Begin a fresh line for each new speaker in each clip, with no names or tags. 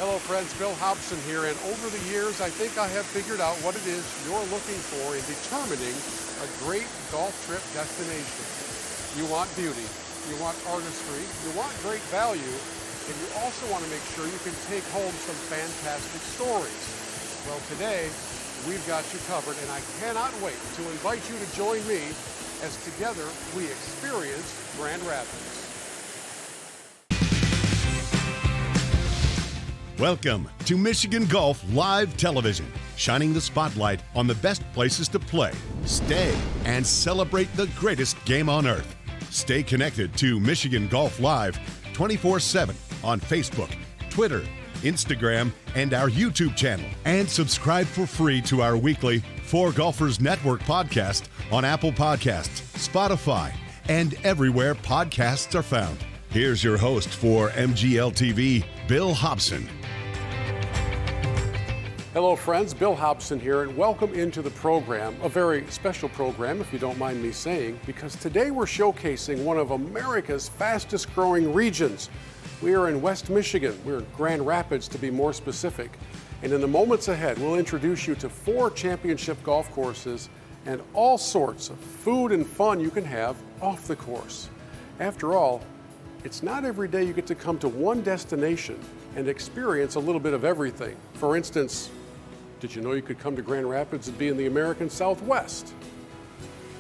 Hello friends, Bill Hobson here, and over the years I think I have figured out what it is you're looking for in determining a great golf trip destination. You want beauty, you want artistry, you want great value, and you also want to make sure you can take home some fantastic stories. Well, today we've got you covered, and I cannot wait to invite you to join me as together we experience Grand Rapids.
Welcome to Michigan Golf Live Television, shining the spotlight on the best places to play, stay, and celebrate the greatest game on earth. Stay connected to Michigan Golf Live 24/7 on Facebook, Twitter, Instagram, and our YouTube channel. And subscribe for free to our weekly FORE Golfers Network podcast on Apple Podcasts, Spotify, and everywhere podcasts are found. Here's your host for MGL TV, Bill Hobson.
Hello friends, Bill Hobson here, and welcome into the program, a very special program if you don't mind me saying, because today we're showcasing one of America's fastest growing regions. We are in West Michigan, we're in Grand Rapids to be more specific, and in the moments ahead we'll introduce you to 4 championship golf courses and all sorts of food and fun you can have off the course. After all, it's not every day you get to come to one destination and experience a little bit of everything. For instance, did you know you could come to Grand Rapids and be in the American Southwest?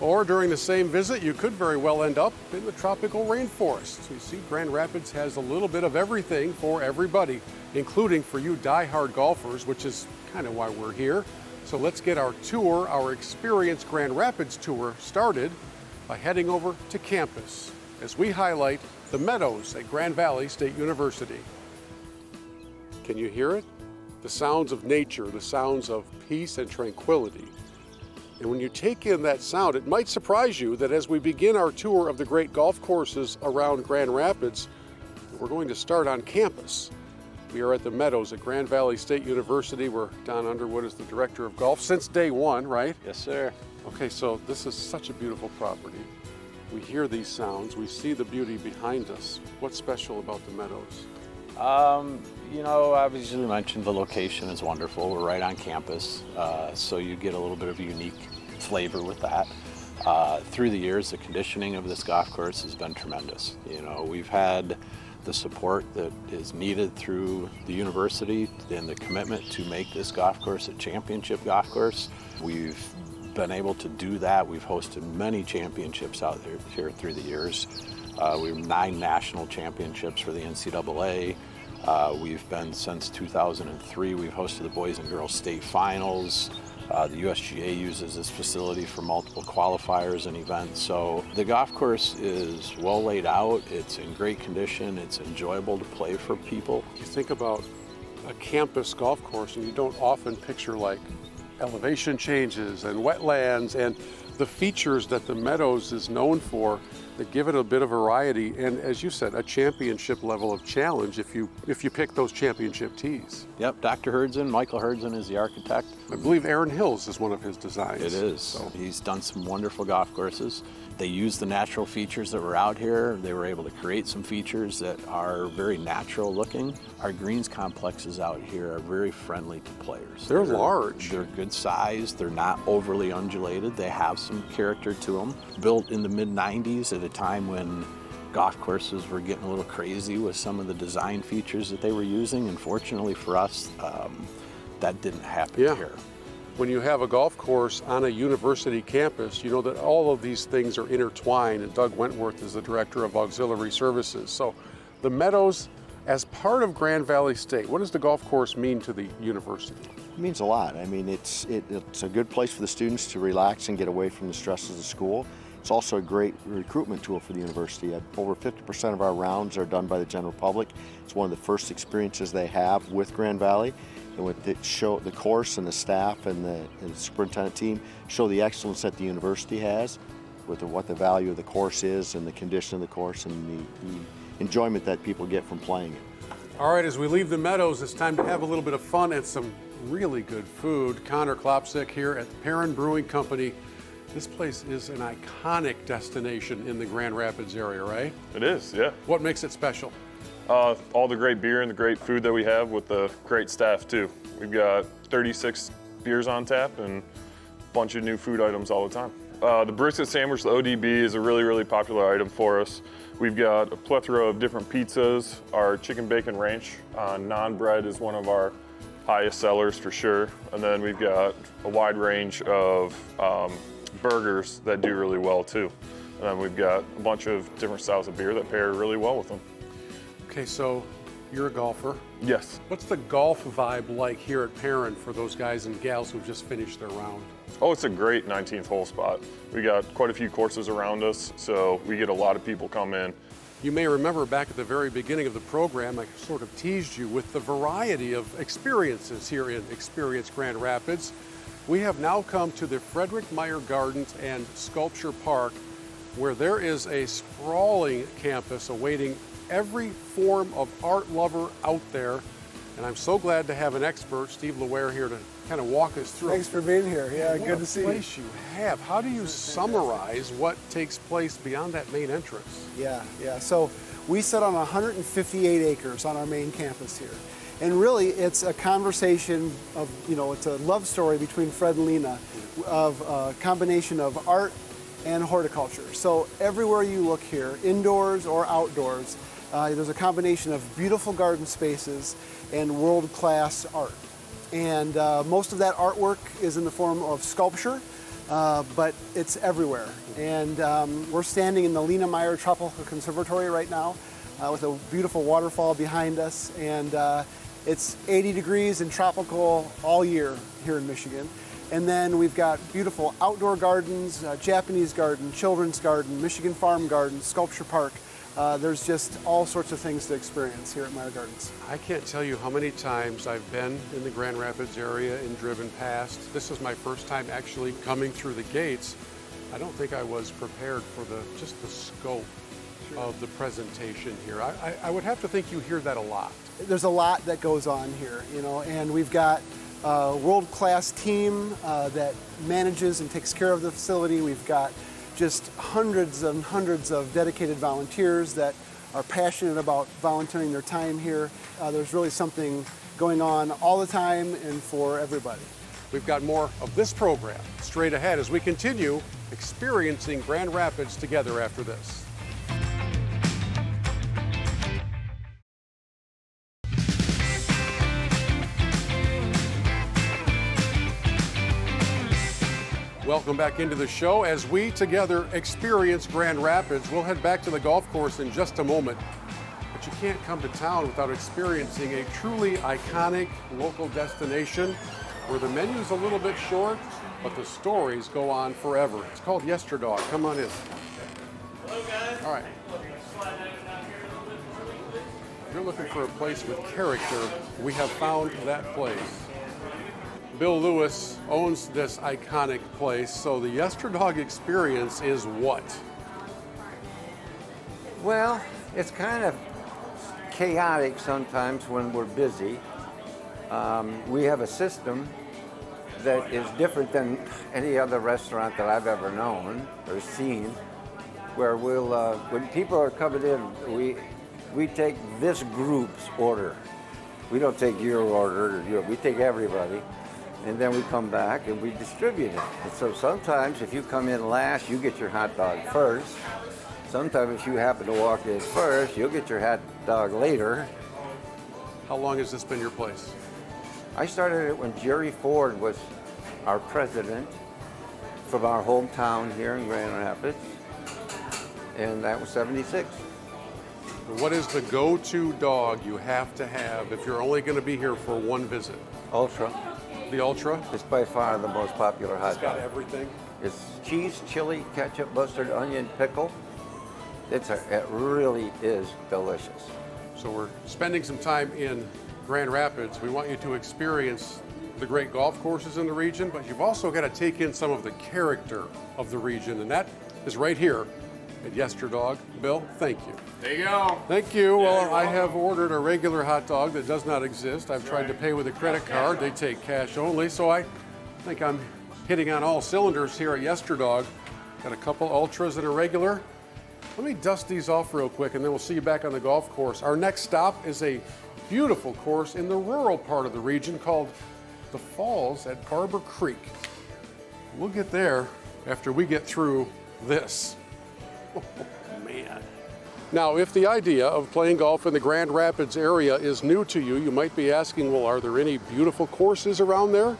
Or during the same visit, you could very well end up in the tropical rainforest. You see, Grand Rapids has a little bit of everything for everybody, including for you die-hard golfers, which is kind of why we're here. So let's get our tour, our Experience Grand Rapids tour, started by heading over to campus as we highlight the Meadows at Grand Valley State University. Can you hear it? The sounds of nature, the sounds of peace and tranquility. And when you take in that sound, it might surprise you that as we begin our tour of the great golf courses around Grand Rapids, we're going to start on campus. We are at the Meadows at Grand Valley State University, where Don Underwood is the director of golf since day one, right?
Yes, sir.
Okay, so this is such a beautiful property. We hear these sounds, we see the beauty behind us. What's special about the Meadows?
Obviously you mentioned the location is wonderful. We're right on campus, so you get a little bit of a unique flavor with that. Through the years, the conditioning of this golf course has been tremendous. We've had the support that is needed through the university and the commitment to make this golf course a championship golf course. We've been able to do that. We've hosted many championships out here through the years. We have 9 national championships for the NCAA. We've been since 2003. We've hosted the boys and girls state finals. The USGA uses this facility for multiple qualifiers and events. So the golf course is well laid out. It's in great condition. It's enjoyable to play for people.
You think about a campus golf course and you don't often picture like elevation changes and wetlands and the features that the Meadows is known for that give it a bit of variety and, as you said, a championship level of challenge if you pick those championship tees.
Yep, Dr. Herdzen, Michael Herdzen is the architect.
I believe Aaron Hills is one of his designs.
It is. So he's done some wonderful golf courses. They use the natural features that were out here. They were able to create some features that are very natural looking. Our greens complexes out here are very friendly to players.
They're large.
They're good size. They're not overly undulated. They have some character to them. Built in the mid-90s at a time when golf courses were getting a little crazy with some of the design features that they were using. And fortunately for us, that didn't happen here.
When you have a golf course on a university campus, you know that all of these things are intertwined, and Doug Wentworth is the director of auxiliary services. So the Meadows, as part of Grand Valley State, what does the golf course mean to the university?
It means a lot. I mean, it's a good place for the students to relax and get away from the stresses of school. It's also a great recruitment tool for the university. Over 50% of our rounds are done by the general public. It's one of the first experiences they have with Grand Valley. And with the course and the staff and the superintendent team show the excellence that the university has with what the value of the course is and the condition of the course and the enjoyment that people get from playing it.
All right, as we leave the Meadows, it's time to have a little bit of fun and some really good food. Connor Klopsick here at the Perrin Brewing Company. This place is an iconic destination in the Grand Rapids area, right?
It is, yeah.
What makes it special?
All the great beer and the great food that we have with the great staff too. We've got 36 beers on tap and a bunch of new food items all the time. The brisket sandwich, the ODB, is a really, really popular item for us. We've got a plethora of different pizzas. Our chicken bacon ranch non-bread is one of our highest sellers for sure. And then we've got a wide range of burgers that do really well too. And then we've got a bunch of different styles of beer that pair really well with them.
Okay, so you're a golfer.
Yes.
What's the golf vibe like here at Perrin for those guys and gals who've just finished their round?
Oh, it's a great 19th hole spot. We got quite a few courses around us, so we get a lot of people come in.
You may remember back at the very beginning of the program, I sort of teased you with the variety of experiences here in Experience Grand Rapids. We have now come to the Frederick Meijer Gardens and Sculpture Park, where there is a sprawling campus awaiting every form of art lover out there. And I'm so glad to have an expert, Steve LeWare, here to kind of walk us through.
Thanks for being here. Yeah, good to see you.
What a place you have. How do you summarize what takes place beyond that main entrance?
Yeah. So we sit on 158 acres on our main campus here. And really, it's a conversation of, it's a love story between Fred and Lena of a combination of art and horticulture. So everywhere you look here, indoors or outdoors, there's a combination of beautiful garden spaces and world-class art. And most of that artwork is in the form of sculpture, but it's everywhere. And we're standing in the Lena Meijer Tropical Conservatory right now with a beautiful waterfall behind us. And it's 80 degrees and tropical all year here in Michigan. And then we've got beautiful outdoor gardens, Japanese garden, children's garden, Michigan Farm Garden, Sculpture Park. There's just all sorts of things to experience here at Meijer Gardens.
I can't tell you how many times I've been in the Grand Rapids area and driven past. This is my first time actually coming through the gates. I don't think I was prepared for just the scope of the presentation here. I would have to think you hear that a lot.
There's a lot that goes on here, and we've got a world-class team that manages and takes care of the facility. We've got just hundreds and hundreds of dedicated volunteers that are passionate about volunteering their time here. There's really something going on all the time and for everybody.
We've got more of this program straight ahead as we continue experiencing Grand Rapids together after this. Welcome back into the show as we together experience Grand Rapids. We'll head back to the golf course in just a moment. But you can't come to town without experiencing a truly iconic local destination where the menu's a little bit short, but the stories go on forever. It's called Yesterdog. Come on in.
Hello, guys.
All right. If you're looking for a place with character, we have found that place. Bill Lewis owns this iconic place, so the Yesterdog experience is what?
Well, it's kind of chaotic sometimes when we're busy. We have a system that is different than any other restaurant that I've ever known or seen, where we'll, when people are coming in, we take this group's order. We don't take your order, we take everybody. And then we come back and we distribute it. And so sometimes if you come in last, you get your hot dog first. Sometimes if you happen to walk in first, you'll get your hot dog later.
How long has this been your place?
I started it when Jerry Ford was our president from our hometown here in Grand Rapids. And that was 76.
What is the go-to dog you have to have if you're only going to be here for one visit?
Ultra.
The Ultra?
It's by far the most popular hot
It's got
dog.
everything.
It's cheese, chili, ketchup, mustard, onion, pickle. It really is delicious.
So we're spending some time in Grand Rapids. We want you to experience the great golf courses in the region, but you've also got to take in some of the character of the region, and that is right here at Yesterdog. Bill, thank you.
There you go.
Thank you. Well, I have ordered a regular hot dog that does not exist. I've tried to pay with a credit card. They take cash only, so I think I'm hitting on all cylinders here at Yesterdog. Got a couple ultras and a regular. Let me dust these off real quick and then we'll see you back on the golf course. Our next stop is a beautiful course in the rural part of the region called the Falls at Barber Creek. We'll get there after we get through this. Oh, man. Now, if the idea of playing golf in the Grand Rapids area is new to you, you might be asking, well, are there any beautiful courses around there?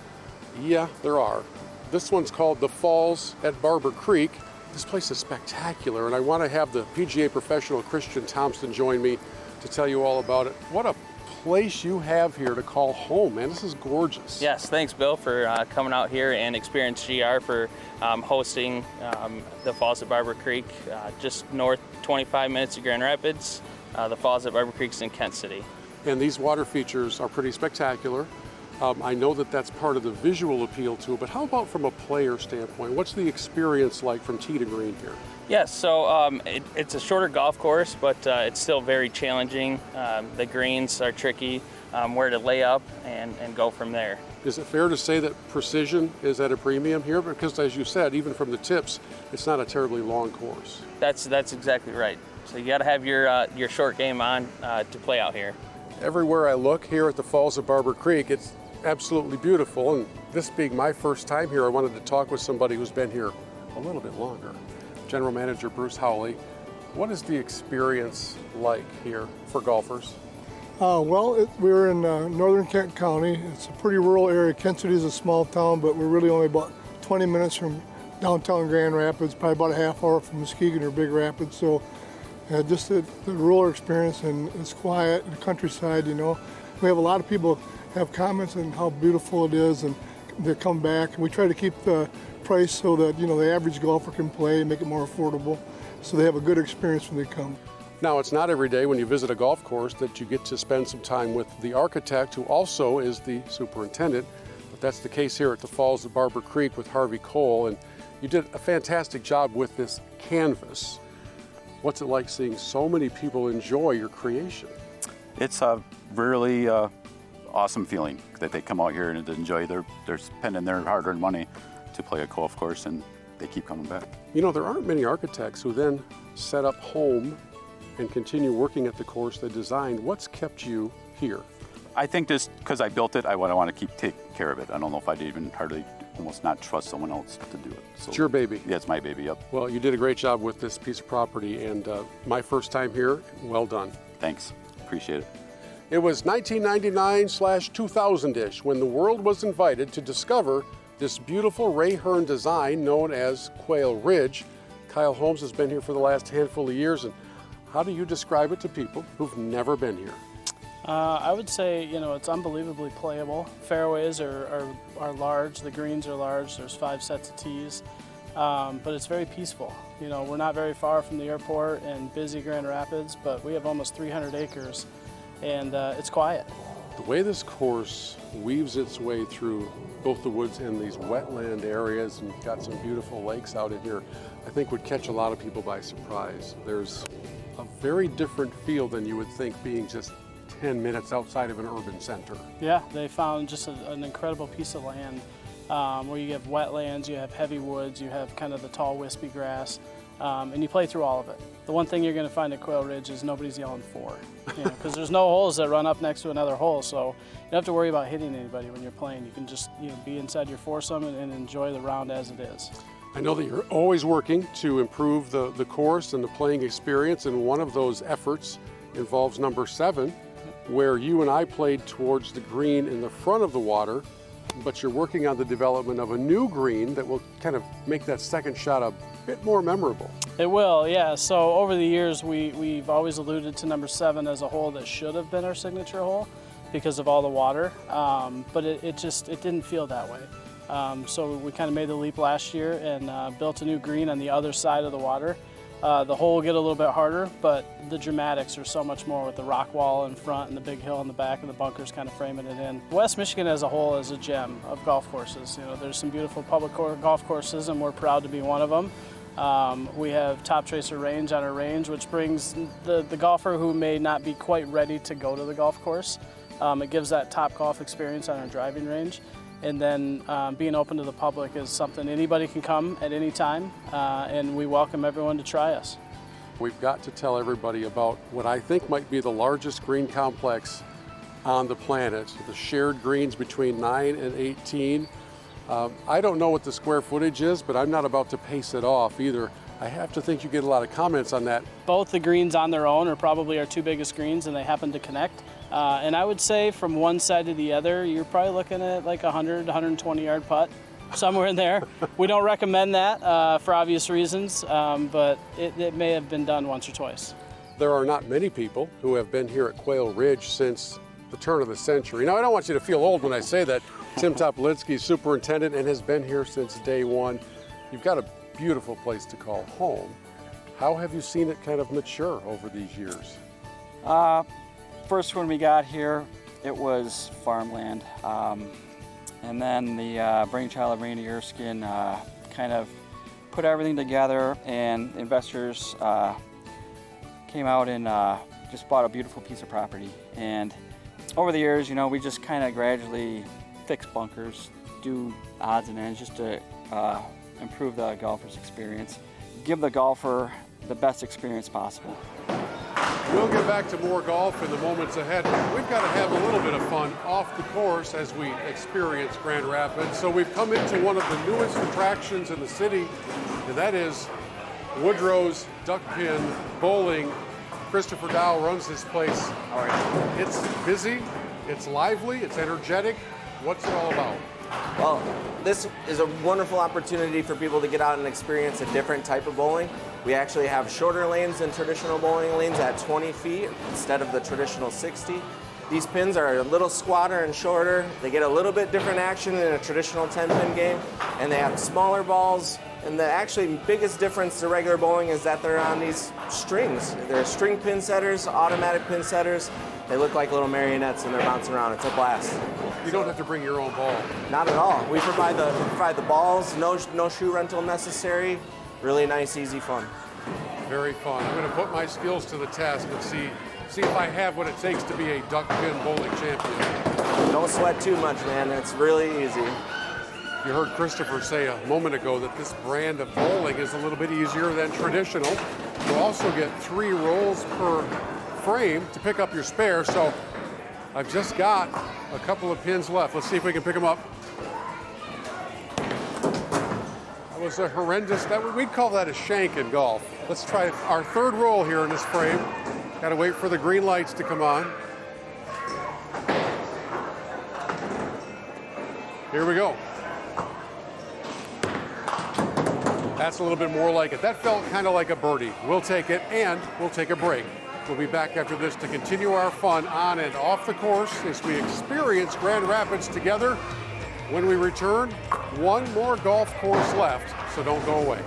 Yeah, there are. This one's called the Falls at Barber Creek. This place is spectacular, and I want to have the PGA professional Christian Thompson join me to tell you all about it. What a place you have here to call home, man. This is gorgeous.
Yes, thanks, Bill, for coming out here, and Experience GR for hosting the Falls at Barber Creek, just north 25 minutes of Grand Rapids. The Falls at Barber Creek's in Kent City.
And these water features are pretty spectacular. I know that that's part of the visual appeal too, but how about from a player standpoint? What's the experience like from tee to green here?
Yes, so it's a shorter golf course, but it's still very challenging. The greens are tricky, where to lay up and go from there.
Is it fair to say that precision is at a premium here? Because as you said, even from the tips, it's not a terribly long course.
That's exactly right. So you got to have your short game on to play out here.
Everywhere I look here at the Falls of Barber Creek, it's absolutely beautiful. And this being my first time here, I wanted to talk with somebody who's been here a little bit longer. General Manager Bruce Howley, what is the experience like here for golfers?
We're in northern Kent County. It's a pretty rural area. Kent City is a small town, but we're really only about 20 minutes from downtown Grand Rapids, probably about a half hour from Muskegon or Big Rapids. So just the rural experience, and it's quiet, the countryside, you know. We have a lot of people have comments on how beautiful it is, and they come back. We try to keep the price so that, you know, the average golfer can play and make it more affordable, so they have a good experience when they come.
Now, it's not every day when you visit a golf course that you get to spend some time with the architect, who also is the superintendent, but that's the case here at the Falls of Barber Creek with Harvey Cole, and you did a fantastic job with this canvas. What's it like seeing so many people enjoy your creation?
It's a really awesome feeling that they come out here and enjoy they're spending their hard-earned money to play a golf course, and they keep coming back.
You know, there aren't many architects who then set up home and continue working at the course they designed. What's kept you here?
I think just because I built it, I want to take care of it. I don't know if I'd even almost not trust someone else to do it. So,
it's your baby.
Yeah, it's my baby, yep.
Well, you did a great job with this piece of property, and my first time here, well done.
Thanks, appreciate it.
It was 1999/2000-ish when the world was invited to discover this beautiful Ray Hearn design known as Quail Ridge. Kyle Holmes has been here for the last handful of years, and how do you describe it to people who've never been here?
I would say, you know, it's unbelievably playable. Fairways are large, the greens are large, there's 5 sets of tees, but it's very peaceful. You know, we're not very far from the airport and busy Grand Rapids, but we have almost 300 acres, and it's quiet.
The way this course weaves its way through both the woods and these wetland areas, and you've got some beautiful lakes out in here, I think would catch a lot of people by surprise. There's a very different feel than you would think being just 10 minutes outside of an urban center.
Yeah, they found just an incredible piece of land where you have wetlands, you have heavy woods, you have kind of the tall wispy grass, and you play through all of it. The one thing you're going to find at Quail Ridge is nobody's yelling FORE, because there's no holes that run up next to another hole, so you don't have to worry about hitting anybody when you're playing. You can just be inside your foursome and enjoy the round as it is.
I know that you're always working to improve the course and the playing experience, and one of those efforts involves number 7, where you and I played towards the green in the front of the water, but you're working on the development of a new green that will kind of make that second shot a bit more memorable.
It will, yeah. So over the years, we've always alluded to number 7 as a hole that should have been our signature hole because of all the water, but it didn't feel that way. So we kind of made the leap last year and built a new green on the other side of the water. The hole will get a little bit harder, but the dramatics are so much more with the rock wall in front and the big hill in the back and the bunkers kind of framing it in. West Michigan as a whole is a gem of golf courses. You know, there's some beautiful public golf courses, and we're proud to be one of them. We have Top Tracer Range on our range, which brings the golfer who may not be quite ready to go to the golf course. It gives that top golf experience on our driving range. And then being open to the public is something anybody can come at any time, and we welcome everyone to try us.
We've got to tell everybody about what I think might be the largest green complex on the planet, the shared greens between 9 and 18. I don't know what the square footage is, but I'm not about to pace it off either. I have to think you get a lot of comments on that.
Both the greens on their own are probably our two biggest greens, and they happen to connect. And I would say from one side to the other, you're probably looking at like 100, 120 yard putt, somewhere in there. We don't recommend that for obvious reasons, but it may have been done once or twice.
There are not many people who have been here at Quail Ridge since the turn of the century. Now, I don't want you to feel old when I say that. Tim Topolinsky's superintendent and has been here since day one. You've got a beautiful place to call home. How have you seen it kind of mature over these years?
First, when we got here, it was farmland. And then the brainchild of Randy Erskine kind of put everything together, and investors came out and just bought a beautiful piece of property. And over the years, you know, we just kind of gradually fix bunkers, do odds and ends just to improve the golfer's experience, give the golfer the best experience possible.
We'll get back to more golf in the moments ahead. We've got to have a little bit of fun off the course as we experience Grand Rapids. So we've come into one of the newest attractions in the city, and that is Woodrows Duckpin Bowling. Christopher Dow runs this place.
How are you?
It's busy, it's lively, it's energetic. What's it all about?
Well, this is a wonderful opportunity for people to get out and experience a different type of bowling. We actually have shorter lanes than traditional bowling lanes at 20 feet instead of the traditional 60. These pins are a little squatter and shorter. They get a little bit different action than a traditional 10-pin game, and they have smaller balls. And the actually biggest difference to regular bowling is that they're on these strings. They're string pin setters, automatic pin setters. They look like little marionettes and they're bouncing around. It's a blast.
You don't have to bring your own ball.
Not at all. We provide the balls, no shoe rental necessary. Really nice, easy fun.
Very fun. I'm going to put my skills to the test and see if I have what it takes to be a duckpin bowling champion.
Don't sweat too much, man. It's really easy.
You heard Christopher say a moment ago that this brand of bowling is a little bit easier than traditional. You also get 3 rolls per frame to pick up your spare, so I've just got a couple of pins left. Let's see if we can pick them up. That was a horrendous, we'd call that a shank in golf. Let's try our 3rd roll here in this frame. Got to wait for the green lights to come on. Here we go. That's a little bit more like it. That felt kind of like a birdie. We'll take it, and we'll take a break. We'll be back after this to continue our fun on and off the course as we experience Grand Rapids together. When we return, one more golf course left, so don't go away.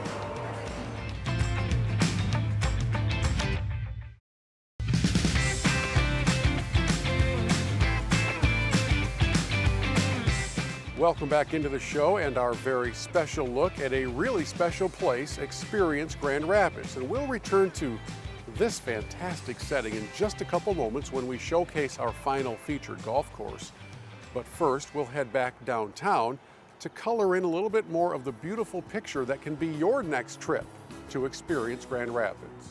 Welcome back into the show and our very special look at a really special place, Experience Grand Rapids. And we'll return to this fantastic setting in just a couple moments when we showcase our final featured golf course. But first, we'll head back downtown to color in a little bit more of the beautiful picture that can be your next trip to Experience Grand Rapids.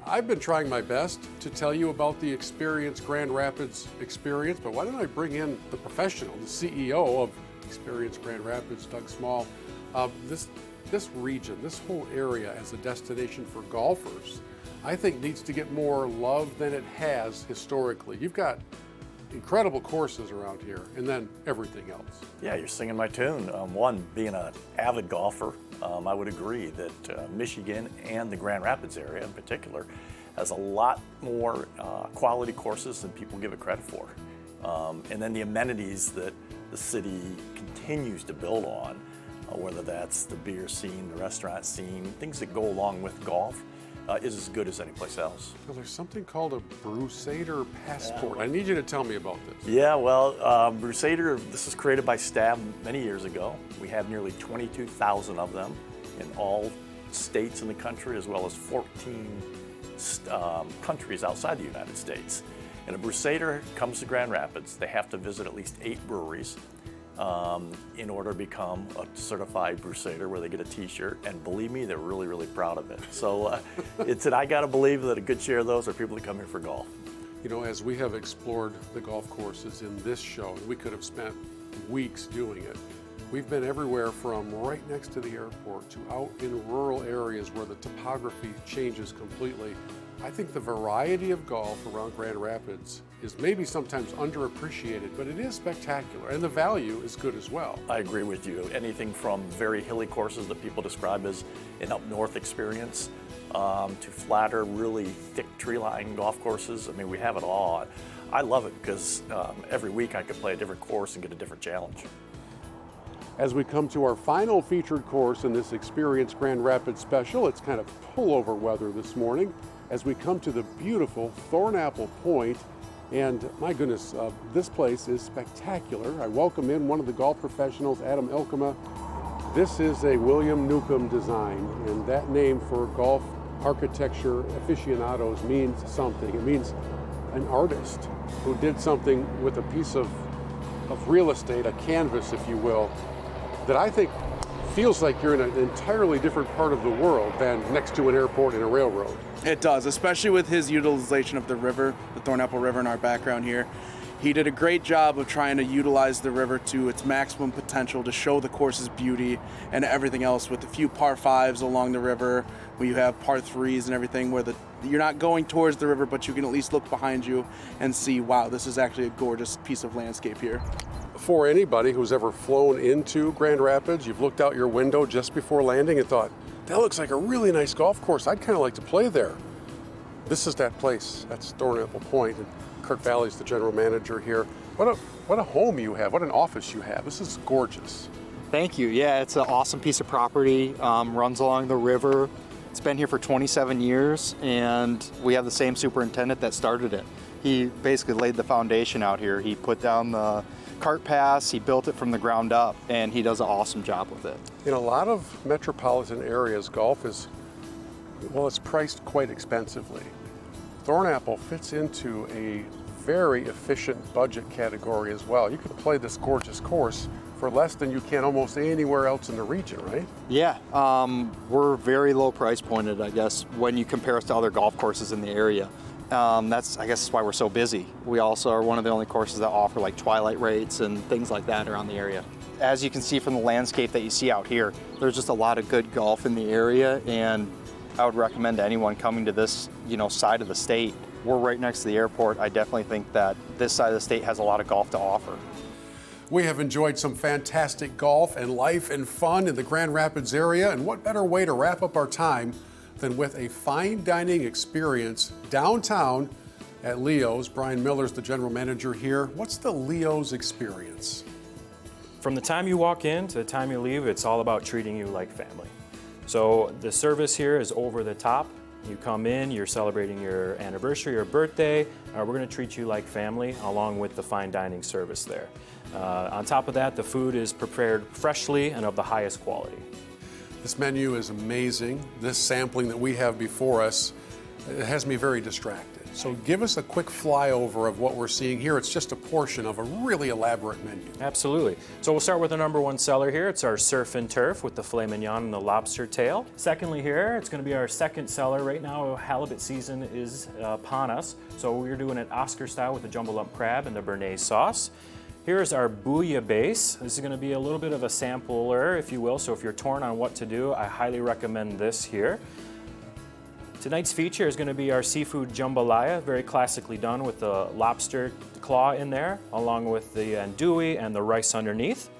I've been trying my best to tell you about the Experience Grand Rapids experience, but why don't I bring in the professional, the CEO of Experience Grand Rapids, Doug Small. This region, this whole area as a destination for golfers, I think needs to get more love than it has historically. You've got incredible courses around here, and then everything else.
Yeah, you're singing my tune. One, being an avid golfer, I would agree that Michigan and the Grand Rapids area in particular has a lot more quality courses than people give it credit for. And then the amenities that the city continues to build on, whether that's the beer scene, the restaurant scene, things that go along with golf, is as good as any place else.
Well, there's something called a Brusader passport. I need you to tell me about this.
Yeah, well, Brusader, this was created by Stab many years ago. We have nearly 22,000 of them in all states in the country, as well as 14 countries outside the United States. And a Brusader comes to Grand Rapids. They have to visit at least 8 breweries. in order to become a certified Brusader, where they get a t-shirt, and believe me, they're really, really proud of it. So I gotta believe that a good share of those are people that come here for golf.
You know, as we have explored the golf courses in this show, we could have spent weeks doing it. We've been everywhere from right next to the airport to out in rural areas where the topography changes completely. I think the variety of golf around Grand Rapids is maybe sometimes underappreciated, but it is spectacular, and the value is good as well.
I agree with you. Anything from very hilly courses that people describe as an up north experience, to flatter, really thick tree-lined golf courses. I mean, we have it all. I love it because every week I could play a different course and get a different challenge.
As we come to our final featured course in this Experience Grand Rapids special, it's kind of pullover weather this morning as we come to the beautiful Thornapple Pointe. And my goodness, this place is spectacular. I welcome in one of the golf professionals, Adam Elkema. This is a William Newcomb design, and that name for golf architecture aficionados means something. It means an artist who did something with a piece of real estate, a canvas, if you will, that I think feels like you're in an entirely different part of the world than next to an airport and a railroad.
It does, especially with his utilization of the river, the Thornapple River in our background here. He did a great job of trying to utilize the river to its maximum potential to show the course's beauty and everything else, with a few par fives along the river where you have par threes and everything where you're not going towards the river, but you can at least look behind you and see, wow, this is actually a gorgeous piece of landscape here.
For anybody who's ever flown into Grand Rapids, you've looked out your window just before landing and thought, that looks like a really nice golf course. I'd kind of like to play there. This is that place. That's Thornapple Pointe. And Kurt Valley's the general manager here. What a home you have. What an office you have. This is gorgeous.
Thank you. Yeah, it's an awesome piece of property. Runs along the river. It's been here for 27 years, and we have the same superintendent that started it. He basically laid the foundation out here. He put down the cart paths, he built it from the ground up, and he does an awesome job with it.
In a lot of metropolitan areas, golf is, well, it's priced quite expensively. Thornapple fits into a very efficient budget category as well. You can play this gorgeous course for less than you can almost anywhere else in the region, right?
Yeah, we're very low price pointed, I guess, when you compare us to other golf courses in the area. That's, I guess, why we're so busy. We also are one of the only courses that offer like twilight rates and things like that around the area. As you can see from the landscape that you see out here, there's just a lot of good golf in the area, and I would recommend to anyone coming to this, side of the state. We're right next to the airport. I definitely think that this side of the state has a lot of golf to offer.
We have enjoyed some fantastic golf and life and fun in the Grand Rapids area, and what better way to wrap up our time than with a fine dining experience downtown at Leo's. Brian Miller's the general manager here. What's the Leo's experience?
From the time you walk in to the time you leave, it's all about treating you like family. So the service here is over the top. You come in, you're celebrating your anniversary or birthday, we're going to treat you like family along with the fine dining service there. On top of that, the food is prepared freshly and of the highest quality.
This menu is amazing. This sampling that we have before us, it has me very distracted. So give us a quick flyover of what we're seeing here. It's just a portion of a really elaborate menu.
Absolutely. So we'll start with the number one seller here. It's our surf and turf with the filet mignon and the lobster tail. Secondly here, it's going to be our second seller. Right now, halibut season is upon us. So we're doing it Oscar style with the jumbo lump crab and the béarnaise sauce. Here's our bouillabaisse. This is going to be a little bit of a sampler, if you will. So if you're torn on what to do, I highly recommend this here. Tonight's feature is going to be our seafood jambalaya, very classically done with the lobster claw in there, along with the andouille and the rice underneath.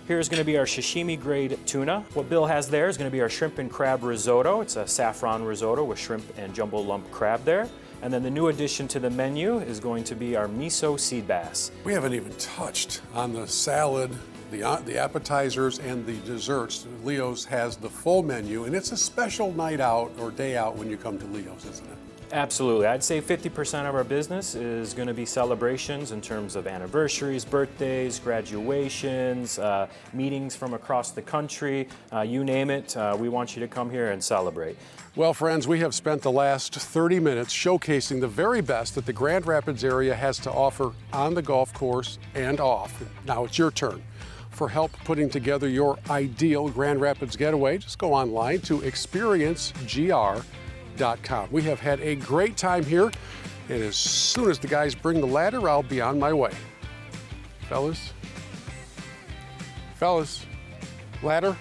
Here's going to be our sashimi grade tuna. What Bill has there is going to be our shrimp and crab risotto. It's a saffron risotto with shrimp and jumbo lump crab there. And then the new addition to the menu is going to be our miso sea bass.
We haven't even touched on the salad, the appetizers, and the desserts. Leo's has the full menu, and it's a special night out or day out when you come to Leo's, isn't it?
Absolutely. I'd say 50% of our business is going to be celebrations in terms of anniversaries, birthdays, graduations, meetings from across the country, you name it. We want you to come here and celebrate.
Well, friends, we have spent the last 30 minutes showcasing the very best that the Grand Rapids area has to offer on the golf course and off. Now it's your turn. For help putting together your ideal Grand Rapids getaway, just go online to experiencegr.com. We have had a great time here, and as soon as the guys bring the ladder, I'll be on my way. Fellas, ladder.